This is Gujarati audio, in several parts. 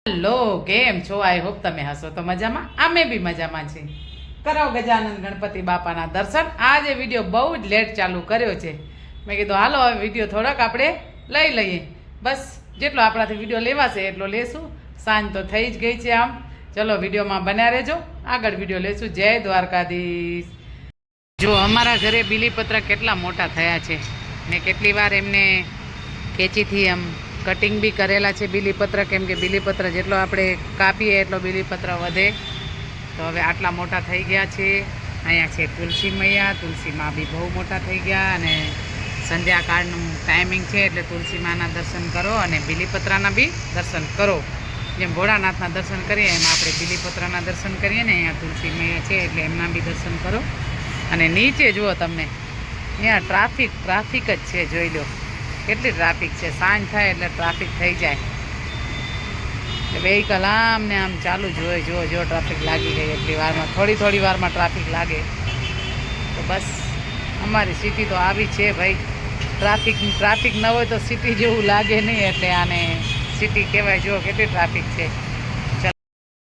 હેલો, કેમ છો? આઈ હોપ તમે હશો તો મજામાં. અમે બી મજામાં છીએ. કરો ગજાનંદ ગણપતિ બાપાના દર્શન. આજે વિડીયો બહુ જ લેટ ચાલુ કર્યો છે. મેં કીધું હાલો હવે વિડીયો થોડોક આપણે લઈ લઈએ. બસ જેટલો આપણાથી વિડીયો લેવાશે એટલો લેશું. સાંજ તો થઈ જ ગઈ છે. આમ ચલો વિડીયોમાં બન્યા રહેજો. આગળ વિડીયો લેશું. જય દ્વારકાધીશ. જો અમારા ઘરે બીલીપત્ર કેટલા મોટા થયા છે ને કેટલી વાર એમને કેચીથી આમ કટિંગ બી કરેલા છે બીલીપત્ર, કેમ કે બીલીપત્ર જેટલો આપણે કાપીએ એટલો બીલીપત્ર વધે. તો હવે આટલા મોટા થઈ ગયા છે. અહીંયા છે તુલસી મૈયા. તુલસીમાં બી બહુ મોટા થઈ ગયા અને સંધ્યાકાળનું ટાઈમિંગ છે એટલે તુલસી માના દર્શન કરો અને બીલીપત્રના બી દર્શન કરો. જેમ ભોળાનાથના દર્શન કરીએ એમ આપણે બીલીપત્રના દર્શન કરીએ ને. અહીંયા તુલસી મૈયા છે એટલે એમના બી દર્શન કરો. અને નીચે જુઓ તમને અહીંયા ટ્રાફિક જ છે. જોઈ લો કેટલી ટ્રાફિક છે. સાંજ થાય એટલે ટ્રાફિક થઈ જાય. વ્હીકલ આમ ને આમ ચાલુ જ હોય. જો ટ્રાફિક લાગી ગઈ એટલી વારમાં, થોડી વારમાં ટ્રાફિક લાગે. તો બસ અમારી સિટી તો આવી છે ભાઈ. ટ્રાફિક ન હોય તો સિટી જેવું લાગે નહીં, એટલે આને સિટી કહેવાય. જુઓ કેટલી ટ્રાફિક છે.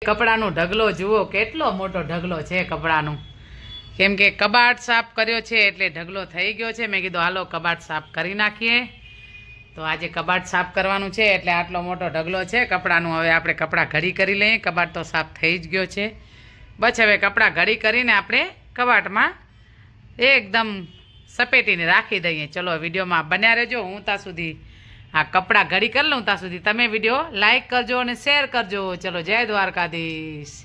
કપડાનો ઢગલો જુઓ, કેટલો મોટો ઢગલો છે કપડાનું. કેમ કે કબાટ સાફ કર્યો છે એટલે ઢગલો થઈ ગયો છે. મેં કીધું હાલો કબાટ સાફ કરી નાખીએ. તો આજે કબાટ સાફ કરવાનું છે એટલે આટલો મોટો ઢગલો છે કપડાનું. હવે આપણે કપડાં ઘડી કરી લઈએ. કબાટ તો સાફ થઈ જ ગયો છે. બસ હવે કપડાં ઘડી કરીને આપણે કબાટમાં એકદમ સપેટીને રાખી દઈએ. ચલો વિડીયોમાં બન્યા રહેજો. હું ત્યાં સુધી આ કપડાં ઘડી કરી લઉં ત્યાં સુધી તમે વિડીયો લાઈક કરજો અને શેર કરજો. ચલો જય દ્વારકાધીશ.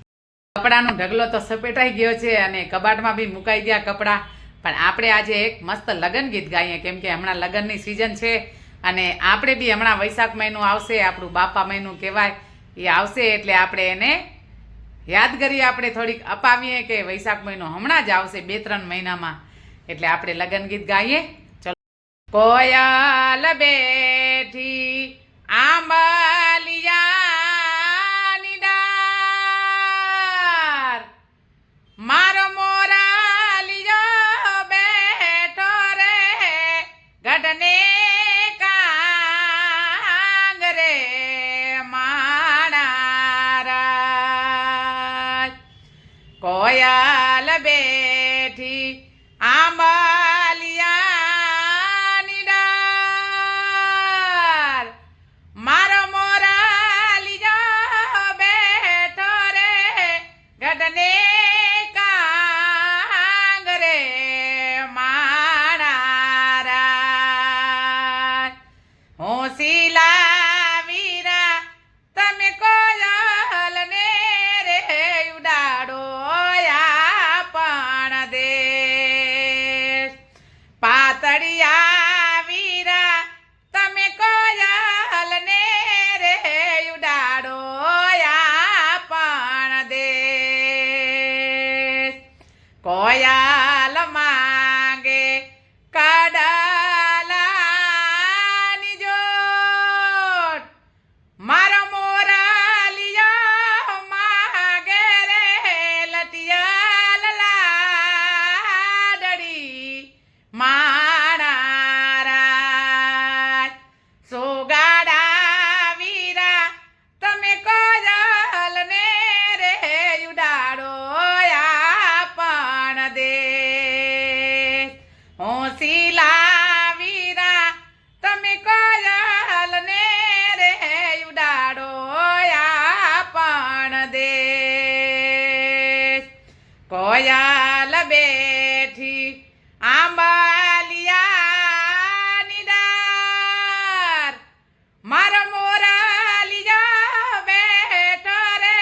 કપડાનો ઢગલો તો સપેટાઈ ગયો છે અને કબાટમાં બી મુકાઈ ગયા કપડાં. પણ આપણે આજે એક મસ્ત લગ્ન ગીત ગાઈએ, કેમ કે હમણાં લગ્નની સિઝન છે અને આપણે બી હમણાં વૈશાખ મહિનો આવશે, આપણું બાપા મહિનું કહેવાય, એ આવશે એટલે આપણે એને યાદગીરી આપણે થોડીક અપાવીએ કે વૈશાખ મહિનો હમણાં જ આવશે 2-3 મહિનામાં, એટલે આપણે લગ્ન ગીત ગાઈએ. ચલો. કોયલ બેઠી આંબલિયાની ડાર, મારો મોરાલિયો બેઠો રે ગઢને કાંગરે માણારા. કોયલ બેઠી આંબલિયાની ડાર, મારો મોરાલિયો બેઠો રે ગઢને કાંગરે માણારા. હોંસીલા વીરા તમે કોયલને રે ઉડાડો પણ દેશ. પાતળિયા વીરા તમે કોયલને રે ઉડાડો પણ દેશ. કોયલ માંગે કડલાની જોડ, મારો મોરાલિયો માંગે રે લટિયા લાડડી માણારા. સોગાડા વીરા તમે કોયલને રે ઉડાડો પણ દેશ. હોંસીલા વીરા તમે કોયલને રે ઉડાડો પણ દેશ. કોયલ બેઠી આંબલિયાની ડાર, મારો મોરાલિયો બેઠો રે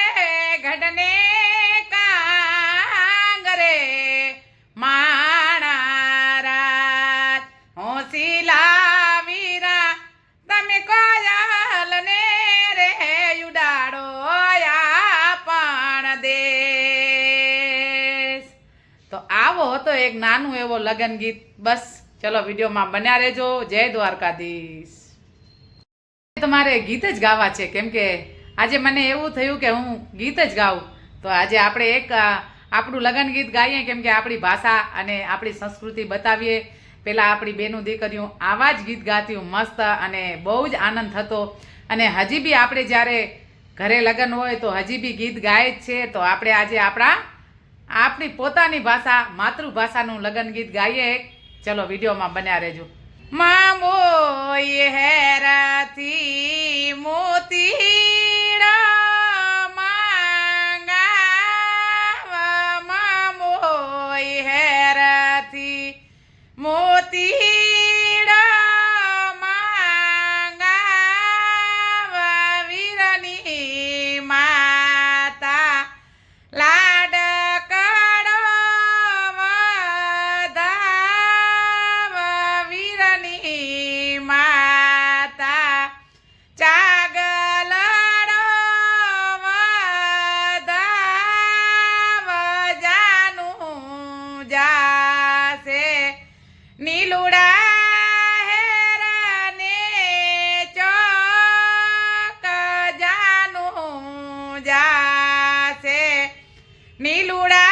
ગઢને કાંગરે માણારા. હોંસીલા વીરા તમે કોયલને રે ઉડાડો પણ દેશ. તો આવો હતો એક નાનું એવો લગ્ન ગીત. બસ ચલો વિડીયોમાં બન્યા રહેજો. જય દ્વારકાધીશ. તમારે ગીત જ ગાવા છે, કેમ કે આજે મને એવું થયું કે હું ગીત જ ગાઉં. તો આજે આપણે એક આપણું લગ્ન ગીત ગાઈએ, કેમ કે આપણી ભાષા અને આપણી સંસ્કૃતિ બતાવીએ. પહેલાં આપણી બેનું દીકરીઓ આવા જ ગીત ગાતી મસ્ત અને બહુ જ આનંદ થતો. અને હજી બી આપણે જ્યારે ઘરે લગ્ન હોય તો હજી બી ગીત ગાય જ છે. તો આપણે આજે આપણી પોતાની ભાષા માતૃભાષાનું લગ્ન ગીત ગાઈએ. ચલો વિડીયોમાં બન્યા રહેજો. મામો હેરાથી મોતીડા માંગાવા, મામો હેરાથી મોતીડા માંગાવા, વીરની માતા લાડ નીલુડા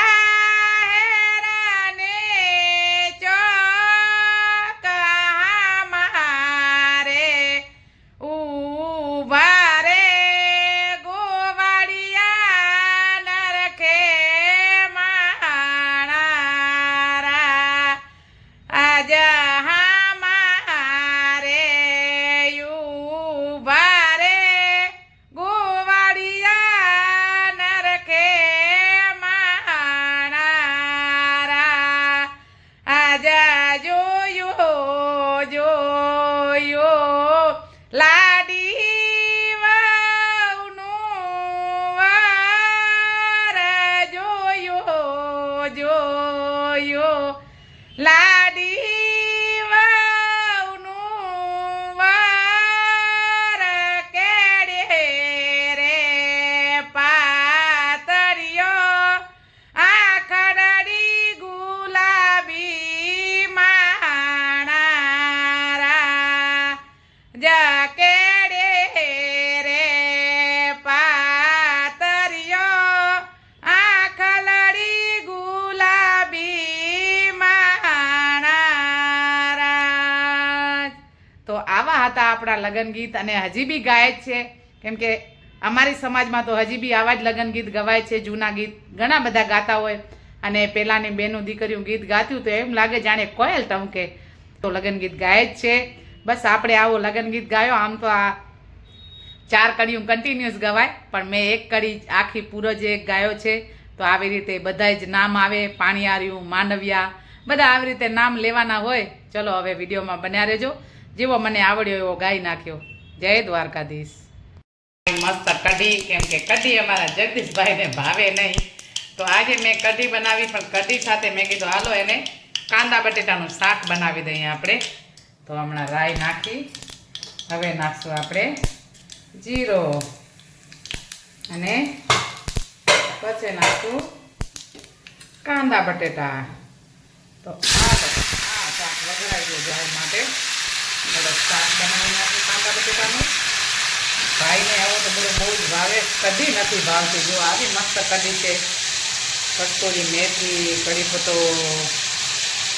હેરાને ચોક મારે ઉભા રે ગોવાળિયા નરખે માણારા આજ મારે ઉભા રે ગોવાળિયા નરખે લાડી વાવનું વાર જોયો લાડી વાવનું વાર કેડે રે પાતળિયો આખડડી ગુલાબી માણારા જા કેડે રે પાતળિયો આખલડી ગુલાબી માણારા. તો આવા હતા આપણા લગ્ન ગીત અને હજી બી ગાય જ છે. કેમ કે અમારી સમાજમાં તો હજી બી આવા જ લગ્ન ગીત ગવાય છે. જૂના ગીત ઘણા બધા ગાતા હોય અને પહેલાંની બેનું દીકરીઓ ગીત ગાતું તો એમ લાગે જાણે કોયલ ટમકે. તો લગ્ન ગીત ગાય જ છે. બસ આપણે આવો લગ્ન ગીત ગાયો. આમ તો આ 4 કડીઓ કન્ટિન્યુઅસ ગવાય, પણ મેં એક કડી આખી પૂરો જ એક ગાયો છે. તો આવી રીતે બધાય જ નામ આવે, પાણીયાર્યું, માંડવિયા, બધા આવી રીતે નામ લેવાના હોય. ચલો હવે વિડીયોમાં બન્યા રહેજો. જેવો મને આવડ્યો એવો ગાઈ નાખ્યો. જય દ્વારકાધીશ. મસ્ત કઢી, કેમ કે કઢી અમારા જગદીશભાઈને ભાવે નહીં, તો આજે મેં કઢી બનાવી. પણ કઢી સાથે મેં કીધું હાલો એને કાંદા બટેટાનું શાક બનાવી દઈએ આપણે. તો હમણાં રાઈ નાખી, હવે નાખશું આપણે જીરો અને પછી નાખશું કાંદા બટેટા. તો આ શાક વઘારાઈ ગયું જાય માટે શાક બનાવી નાખ્યું કાંદા બટેટાનું. ભાઈને આવો તો બધું બહુ જ ભાવે. કઢી નથી ભાવતી. જો આવી મસ્ત કઢી છે. કસ્તુરી મેથી, કઢી પત્તો,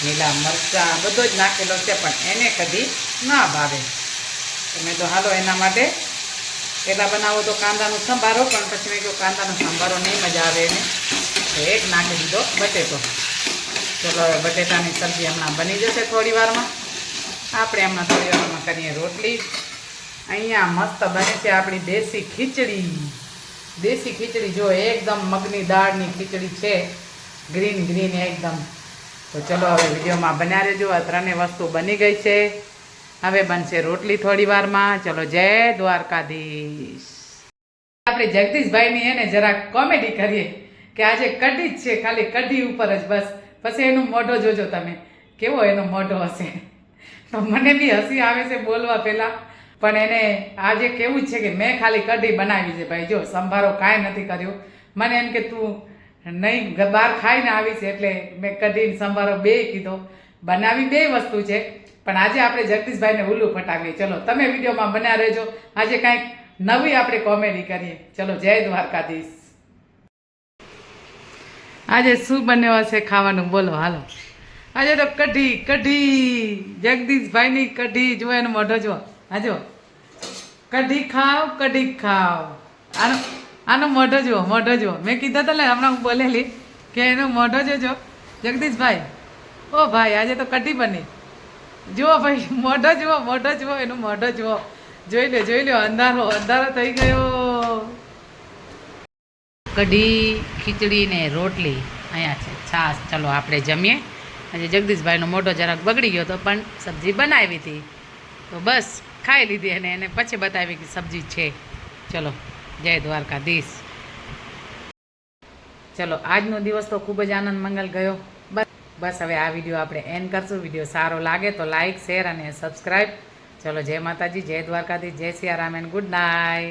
લીલા મરચાં બધો જ નાખેલો છે, પણ એને કઢી ના ભાવે. તો મેં તો હાલો એના માટે પહેલાં બનાવો તો કાંદાનો સંભારો, પણ પછી મેં કહ્યું કાંદાનો સંભારો નહીં મજા આવે એને, તો એક નાખી દીધો બટેટો. ચલો હવે બટેટાની સબ્જી હમણાં બની જશે થોડી વારમાં. આપણે હમણાં થોડી વારમાં કરીએ રોટલી. અહીંયા મસ્ત બને છે આપણી દેશી ખીચડી. દેશી ખીચડી જો એકદમ મગની દાળની ખીચડી છે, ગ્રીન ગ્રીન એકદમ. તો ચલો હવે વિડીયોમાં બન્યા રહેજો. આ 3 વસ્તુ બની ગઈ છે. હવે બનશે રોટલી થોડી વારમાં. ચલો જય દ્વારકાધીશ. આપણે જગદીશભાઈની એને જરાક કોમેડી કરીએ કે આજે કઢી જ છે, ખાલી કઢી ઉપર જ બસ. પછી એનું મોઢો જોજો તમે, કેવો એનો મોઢો હશે. તો મને બી હસી આવે છે બોલવા પહેલાં, પણ એને આજે કેવું જ છે કે મેં ખાલી કઢી બનાવી છે ભાઈ. જો સંભારો કાંઈ નથી કર્યો. મને એમ કે તું નહીં બહાર ખાઈને આવી છે, એટલે મેં કઢી સંભારો બે કીધો. બનાવી બે વસ્તુ છે, પણ આજે આપણે જગદીશભાઈને ઉલ્લું ફટાવીએ. ચલો તમે વિડીયોમાં બન્યા રહેજો. આજે કાંઈક નવી આપણે કોમેડી કરીએ. ચલો જય દ્વારકાધીશ. આજે શું બન્યો હશે ખાવાનું બોલો હાલો. આજે તો કઢી જગદીશભાઈની કઢી. જો એનો મોઢો જો. હા જો કઢી ખાવ આનો મોઢો જુઓ મેં કીધું તો ને હમણાં હું બોલેલી કે એનો મોઢો જોજો જગદીશભાઈ. ઓ ભાઈ આજે તો કઢી બની. જુઓ ભાઈ મોઢો જુઓ એનો મોઢો જુઓ. જોઈ લો અંધારો થઈ ગયો. કઢી ખીચડી ને રોટલી અહીંયા છે, છાશ. ચલો આપણે જમીએ. આજે જગદીશભાઈનો મોઢો જરાક બગડી ગયો તો પણ સબ્જી બનાવી હતી તો બસ ખાઈ લીધી અને એને પછી બતાવી કે સબ્જી છે. ચલો જય દ્વારકાધીશ. ચલો આજનો દિવસ તો ખૂબ જ આનંદ મંગલ ગયો. બસ હવે આ વિડીયો આપણે એન્ડ કરશું. વિડીયો સારો લાગે તો લાઈક શેર અને સબસ્ક્રાઈબ. ચલો જય માતાજી, જય દ્વારકાધીશ, જય સિયારામ એન્ડ ગુડ નાઇટ.